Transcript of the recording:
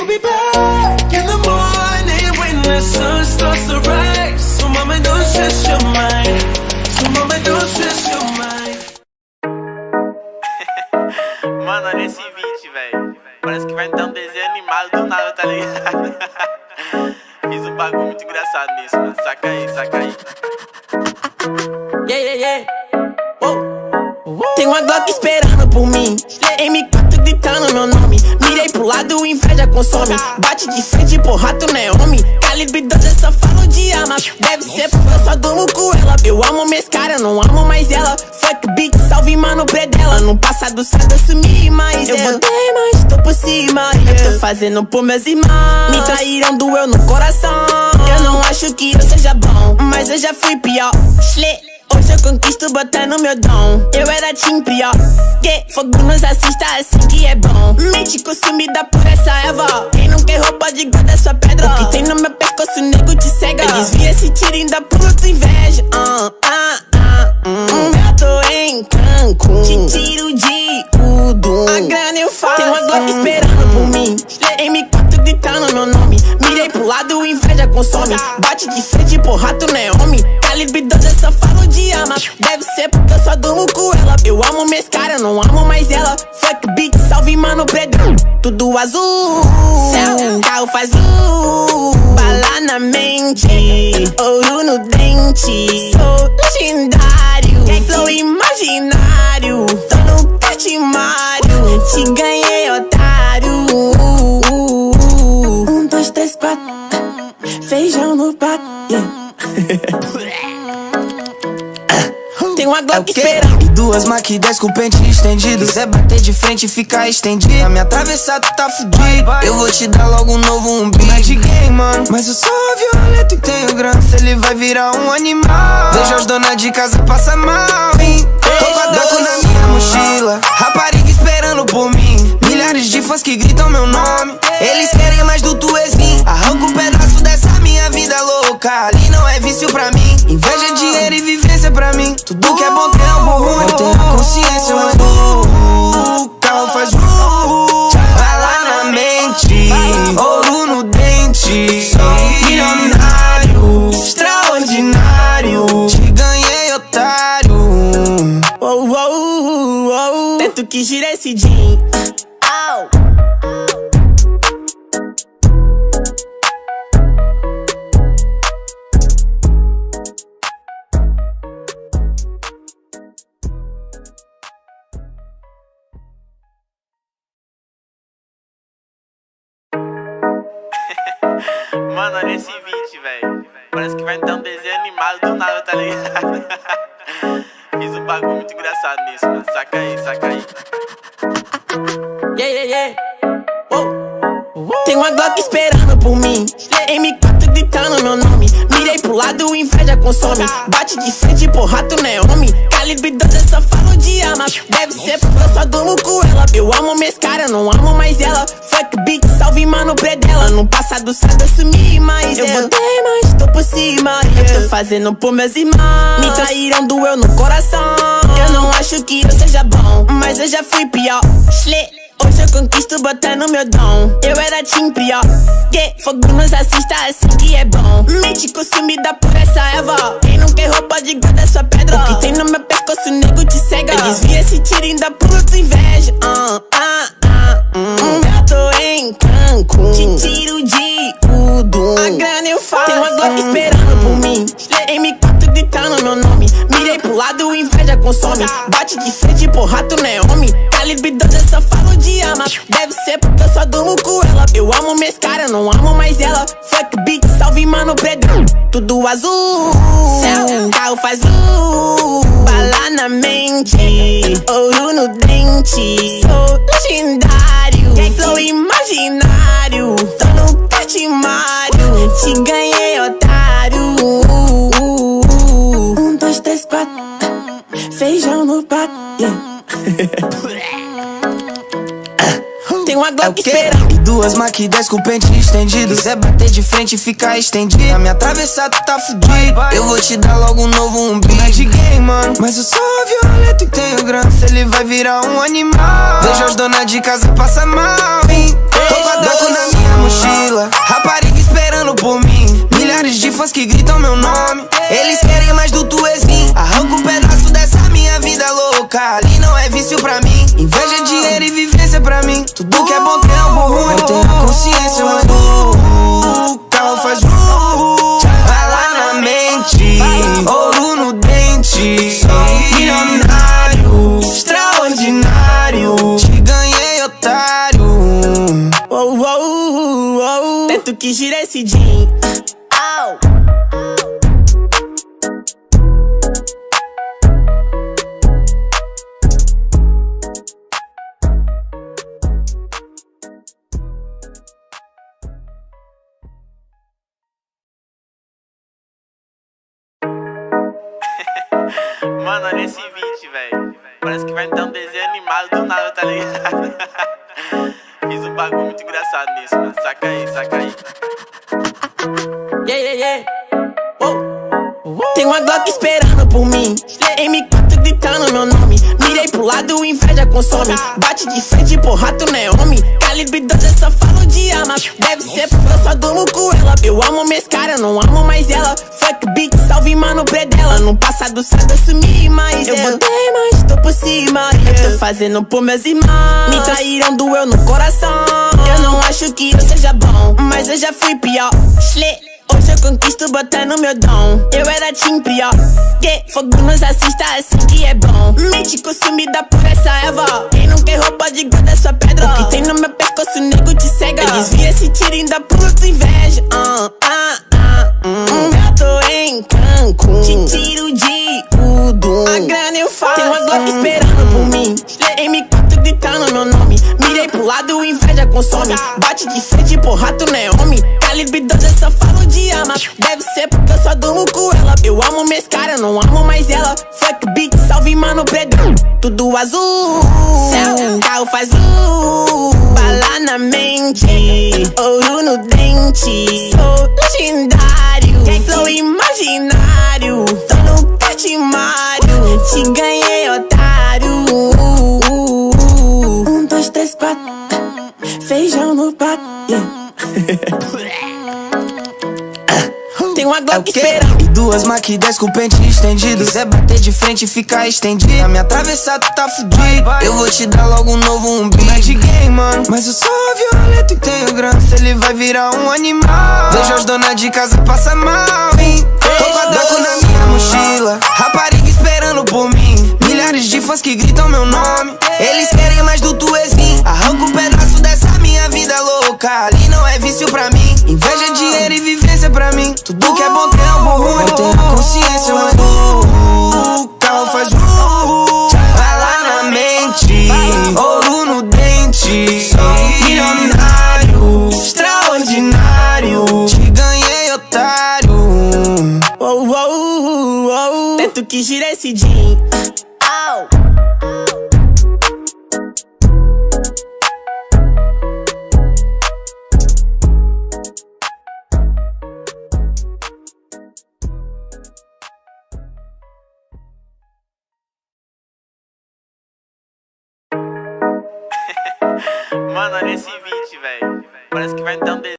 be back in the morning when the sun starts to rise. So mama, don't stress your mind. So mama, don't stress your mind. Mano, olha esse vídeo, velho. Parece que vai entrar um desenho animado do nada, tá ligado? Fiz um bagulho muito engraçado nisso, mano. Saca aí, saca aí. Tem uma Glock esperando por mim, M4 gritando meu nome. Mirei pro lado, inveja consome. Bate de frente, porra, tu não é homem. Calibre 12, eu só falo de arma. Deve ser porque eu só durmo com ela. Eu amo minhas caras, não amo mais ela. Fuck beat, salve mano predela. No passado sabe eu sumi, mas eu voltei, mas tô por cima. Eu tô fazendo por meus irmãos. Me traíram, doeu no coração. Eu não acho que eu seja bom, mas eu já fui pior. Hoje eu conquisto botando meu dom. Eu era time pior. Fogo nos assista assim que é bom. Mente consumida por essa erva. Quem não quer roupa de guarda sua pedra. O que tem no meu pescoço, nego te cega. Eu desvia esse tiro e ainda pulo tua inveja. Eu tô em Cancún, te tiro de tudo. A grana eu faço. Tem uma Glock esperando por mim, M4 gritando meu nome. Mirei pro lado, inveja consome. Bate de frente, porra, tu não é homem. Calibre 12, eu só falo de arma. Deve ser porque eu só durmo com ela. Eu amo minhas caras, não amo mais ela. Fuck beat, salve mano predão. Tudo azul, céu, carro faz bala na mente, ouro no dente. Sou legendário, flow imaginário. Tô no catimário, te ganhei, otário. 1, 2, 3, 4, feijão no prato. Tem uma Glock esperando. Duas Mach 10 com o pente estendido. Quiser bater de frente e ficar estendido. A minha atravessar tu tá fudido. Eu vou te dar logo um novo umbigo. Não é de game, mano, mas eu sou violento e tenho grana. Se ele vai virar um animal. Vejo as donas de casa passar mal. Roupa d'água na minha mochila. Rapariga esperando por mim. Milhares de fãs que gritam meu nome. Eles querem mais do tuezinho. Arranca um pedaço dessa minha vida louca. Ali não é vício pra mim. Inveja, dinheiro e vivência pra mim. Tudo que é bom tem algo ruim. Eu tenho a consciência, mas carro faz bala na mente, ouro no dente. Sou milionário, extraordinário. Te ganhei, otário. Teto que gira esse jean. Mano, olha esse vídeo, velho. Parece que vai entrar um desenho animado do nada, tá ligado? Fiz um bagulho muito engraçado nisso, mano. Saca aí, saca aí. Tem uma Glock esperando por mim, M4 gritando meu nome. Mirei pro lado, inveja consome. Bate de frente, porra, tu não é homem. Calibre 12, eu só falo de arma. Deve ser porque eu só durmo com ela. Eu amo minhas caras, não amo mais ela. Fuck beat, salve mano predela. No passado sabe eu sumi, mas eu voltei, mas tô por cima. Eu tô fazendo por meus irmãos. Me traíram, doeu no coração. Eu não acho que eu seja bom, mas eu já fui pior. Hoje eu conquisto botando meu dom. Eu era time pior. Fogo nos assista assim que é bom. Mente consumida por essa erva. Quem não quer roupa de guarda sua pedra. O que tem no meu pescoço, nego te cega. Eu desvia esse tiro e ainda pulo tua inveja. Eu tô em Cancún, te tiro de tudo. A grana eu faço. Tem uma Glock esperando por mim, M4 gritando meu nome. Mirei pro lado, inveja consome. Bate de frente, porra, tu não é homem. Calibre 12, eu só falo de arma. Deve ser porque eu só durmo com ela. Eu amo minhas caras, não amo mais ela. Fuck beat, salve mano predão. Tudo azul, céu, carro faz bala na mente, ouro no dente. Sou legendário, flow imaginário. Tô no catimário, te ganhei, otário. 1, 2, 3, 4, feijão no prato. Tem uma Glock esperando. Duas Mach 10 com o pente estendido. Quiser bater de frente e ficar estendido. A minha atravessar tu tá fudido. Eu vou te dar logo um novo umbigo. Não é de game, mano, mas eu sou violento e tenho grana. Se ele vai virar um animal. Vejo as donas de casa passar mal. Roupa d'água na minha pra mim. Inveja, dinheiro e vivência pra mim. Tudo que é bom tem algo ruim. Eu tenho a consciência, mas o carro faz vai lá na mente, ouro no dente. Sou milionário, extraordinário. Te ganhei, otário. Oh, oh, oh, oh. Teto que gira esse jean. Au. Mano, olha esse vídeo, velho. Parece que vai me dar um desenho animado do nada, tá ligado? Fiz um bagulho muito engraçado nisso, mano. Saca aí, saca aí. Yeah, yeah, yeah. Tem uma Glock esperando por mim, M4 gritando meu nome. Mirei pro lado, inveja consome. Bate de frente, porra, tu não é homem. Calibre 12, eu só falo de arma. Deve ser porque eu só durmo com ela. Eu amo minhas caras, não amo mais ela. Fuck beat, salve mano predela. No passado sabe eu sumi, mas eu botei mais, tô por cima. Eu tô fazendo por meus irmãos. Me traíram, doeu no coração. Eu não acho que eu seja bom, mas eu já fui pior. Hoje eu conquisto botando meu dom. Eu era team pior. Que fogo nos assista, assim que é bom. Mente consumida por essa erva. Quem não quer roupa de guarda sua pedra. O que tem no meu pescoço, nego te cega. Eu desvia esse tiro e ainda pulo tua inveja. Eu tô em Cancún, te tiro de tudo. A grana eu faço. Tem uma Glock esperando por mim, M4 gritando meu nome. Mirei pro lado, inveja consome. Bate de frente, porra, tu não é homem. Calibre 12, eu só falo de arma. Deve ser porque eu só durmo com ela. Eu amo minhas caras, não amo mais ela. Fuck beat, salve mano predão. Tudo azul, céu, carro faz bala na mente, ouro no dente. Sou legendário, flow imaginário. Tô no catimário, te ganhei, otário. 1, 2, 3, 4, feijão no prato. Tem uma Glock esperando. E duas Mac 10 com o pente estendido. Quiser bater de frente e ficar estendido. Pra me atravessar tu tá fudido. Eu vou te dar logo um novo beat. Não é de game, mano, mas eu sou violento e tenho grana. Se ele vai virar um animal. Vejo as donas de casa passar mal, hein? Tô com a Draco na minha mochila. Rapariga esperando por mim. Milhares de fãs que gritam meu nome. Eles querem mais do tuezinho. Arranca um pedaço dessa minha vida louca. Ali não é vício pra mim. Inveja, dinheiro e vivência pra mim. Tudo que é bom tem algo ruim. Eu tenho a consciência, mas o carro faz vai lá na mente, ouro no dente. Sou milionário, extraordinário. Te ganhei, otário. Oh, oh, oh, oh. Teto que gira esse jean. Au. Mano, olha esse vídeo, velho. Parece que vai me dar um desenho.